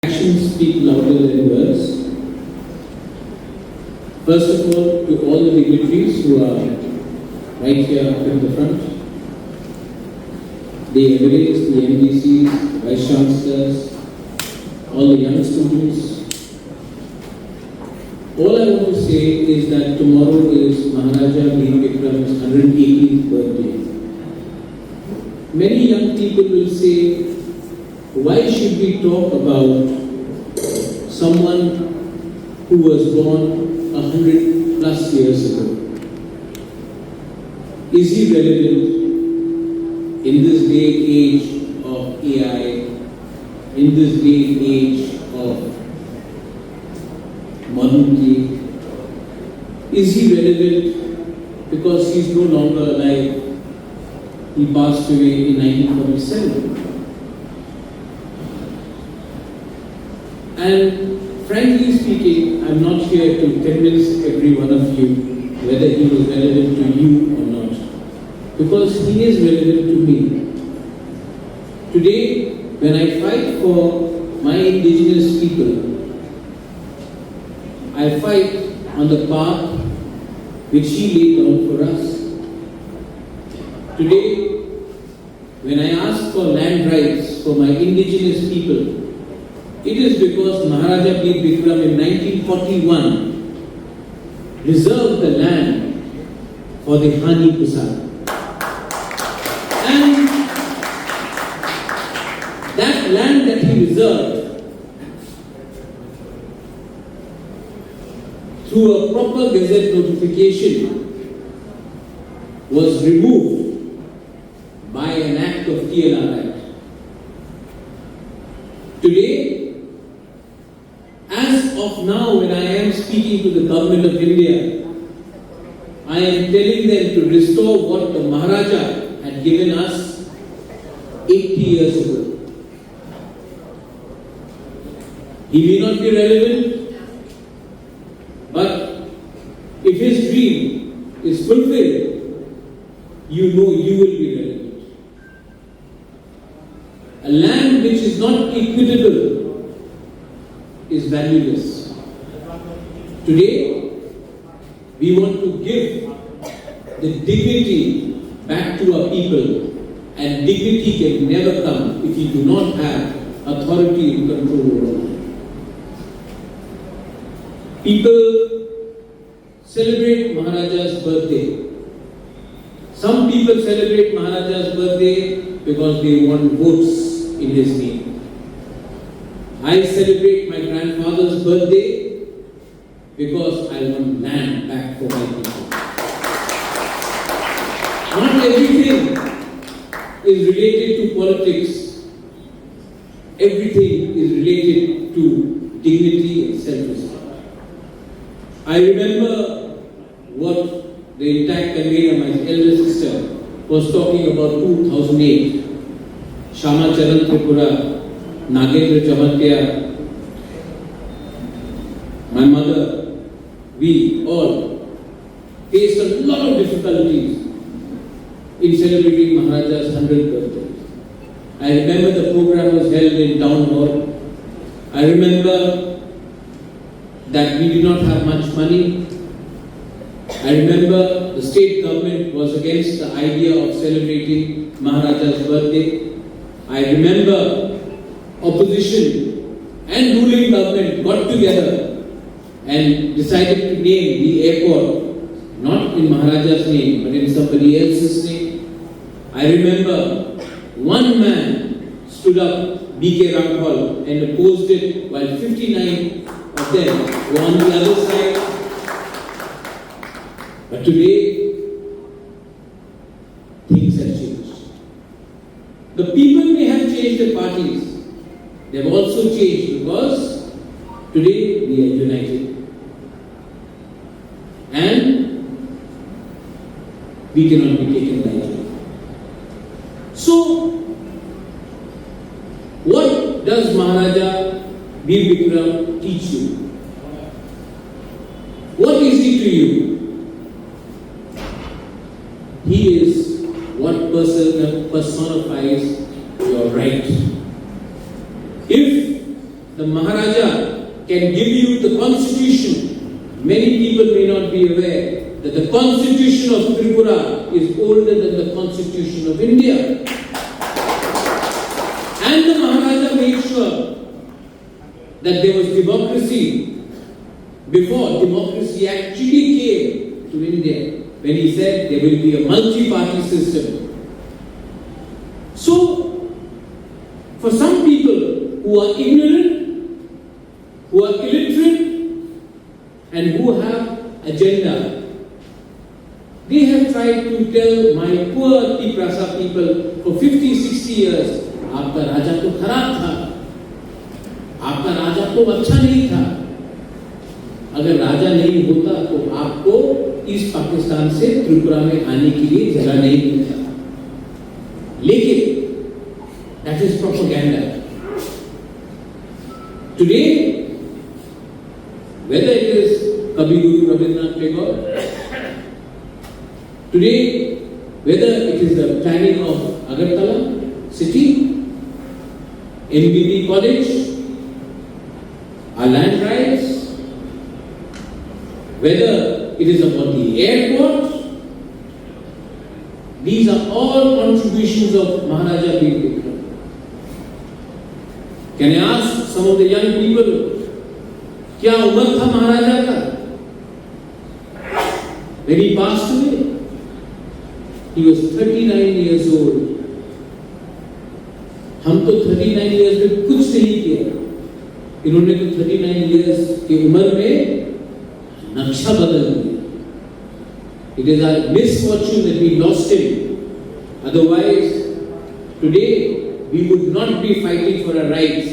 Actions speak louder than words. First of all the dignitaries who are right here up in the front, the MLAs, the MDCs, Vice Chancellors, all the young students. All I want to say is that tomorrow is Maharaja Bikram's 118th birthday. Many young people will say, why should we talk about someone who was born 100 plus years ago? Is he relevant in this day and age of AI, in this day and age of modernity? Is he relevant because he is no longer alive? He passed away in 1947. And frankly speaking, I'm not here to convince every one of you whether he was relevant to you or not, because he is relevant to me. Today, when I fight for my indigenous people, I fight on the path which he laid down for us. Today, when I ask for land rights for my indigenous people, it is because Maharaja Bikram in 1941 reserved the land for the Hani Pusat. And that land that he reserved, through a proper gazette notification, was removed by an act of TLR Act. Today, as of now, when I am speaking to the government of India, I am telling them to restore what the Maharaja had given us 80 years ago. He may not be relevant, but if his dream is fulfilled, you know you will be relevant. A land which is not equitable is valueless. Today, we want to give the dignity back to our people, and dignity can never come if you do not have authority and control over it. People celebrate Maharaja's birthday. Some people celebrate Maharaja's birthday because they want votes in his name. I celebrate my grandfather's birthday because I want land back for my people. Not everything is related to politics. Everything is related to dignity and self-respect. I remember what the intact convener, my elder sister, was talking about 2008. Shama Charan Tripura, Nagendra Chamatya, my mother, we all faced a lot of difficulties in celebrating Maharaja's 100th birthday. I remember the program was held in town hall. I remember that we did not have much money. I remember the state government was against the idea of celebrating Maharaja's birthday. I remember opposition and ruling government got together and decided to name the airport not in Maharaja's name but in somebody else's name. I remember one man stood up, B.K. Ranghal, and opposed it while 59 of them were on the other side. But today, things have changed. The people may have changed their parties. They have also changed because today we are united. And we cannot be taken lightly. So, what does Maharaja Bikram teach you? What is he to you? He is what personifies your right. If the Maharaja can give you the constitution. Many people may not be aware that the constitution of Tripura is older than the constitution of India. And the Maharaja made sure that there was democracy before democracy actually came to India, when he said there will be a multi-party system. So, for some people who are ignorant, who are illiterate, and who have agenda, they have tried to tell my poor Tiprasa people for 50, 60 years, आपका राजा तो खराब था, आपका राजा तो अच्छा नहीं था। अगर राजा नहीं होता तो आपको ईस्ट पाकिस्तान से त्रिपुरा में आने के लिए जगह नहीं मिलता। लेकिन that is propaganda. Today, whether it is Kavi Guru Rabindranath Tagore, today, whether it is the planning of Agartala city, MBB college, our land rights, whether it is about the airport, these are all contributions of Maharaja Bikram. Can I ask some of the young people, क्या उम्र था महाराजा का? When he passed away, he was 39 years old. हम तो 39 years में कुछ नहीं किया, इन्होंने तो 39 years की उम्र में नक्शा बदल दिया. It is our misfortune that we lost him. Otherwise, today we would not be fighting for our rights.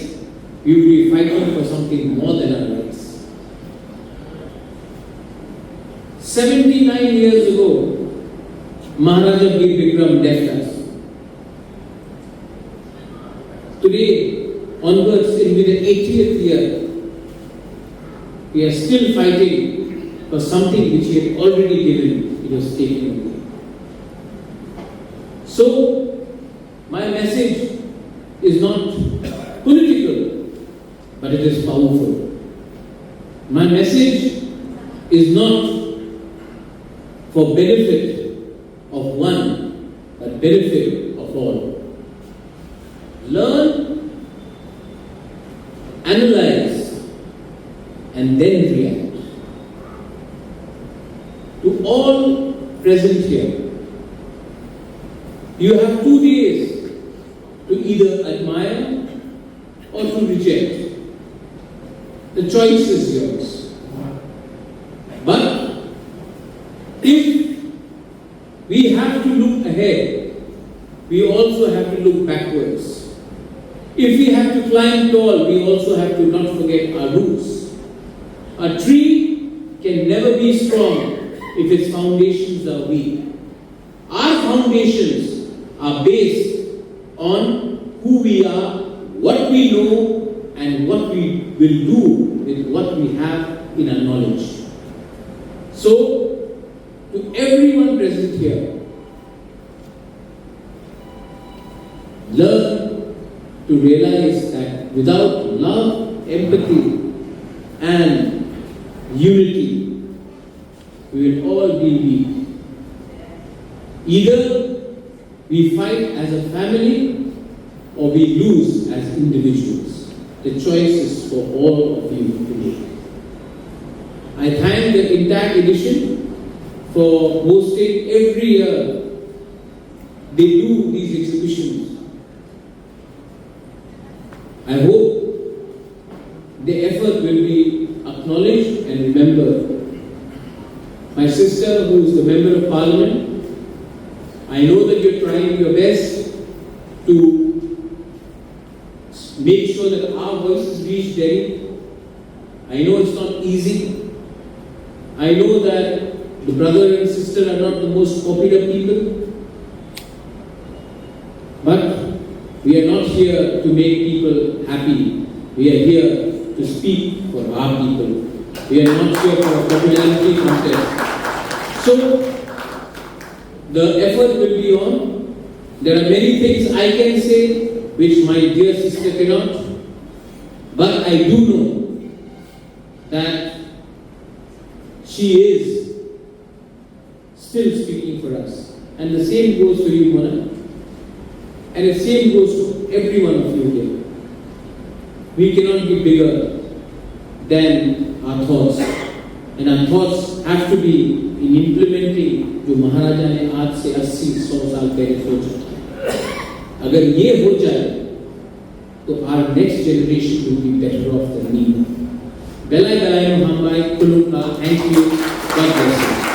We would be fighting for something more than our rights. 79 years ago, Maharaja Bikram left us. Today, onwards in the 80th year, we are still fighting for something which he had already given. It was taken away. So, my message is not political, but it is powerful. My message is not for benefit of one, but benefit of all. Learn, analyze, and then react. To all present here, you have 2 days to either admire or to reject. The choice is yours. But if we have to look ahead, we also have to look backwards. If we have to climb tall, we also have to not forget our roots. A tree can never be strong if its foundations are weak. Our foundations are based on who we are, what we know, and what we will do with what we have in our knowledge. So, to everyone present here, learn to realize that without love, empathy, and unity, we will all be weak. Either we fight as a family or we lose as individuals. The choice is for all of you today. I thank the entire edition for hosting every year. They do these exhibitions. I hope the effort will be acknowledged and remembered. My sister, who is the Member of Parliament, I know that you're trying your best to make sure that our voices reach Delhi. I know it's not easy. I know that the brother and sister are not the most popular people. But we are not here to make people happy. We are here to speak for our people. We are not here for a popularity contest. So, the effort will be on. There are many things I can say which my dear sister cannot. But I do know that she is still speaking for us. And the same goes for you, Mona. And the same goes to every one of you here. We cannot be bigger than our thoughts. And our thoughts have to be in implementing जो महाराजा ने आज से 80-100 साल पहले सोचा था. अगर ये हो जाए तो our next generation will be better off than me. Belai belai no hambai kulunga. Thank you. God bless you.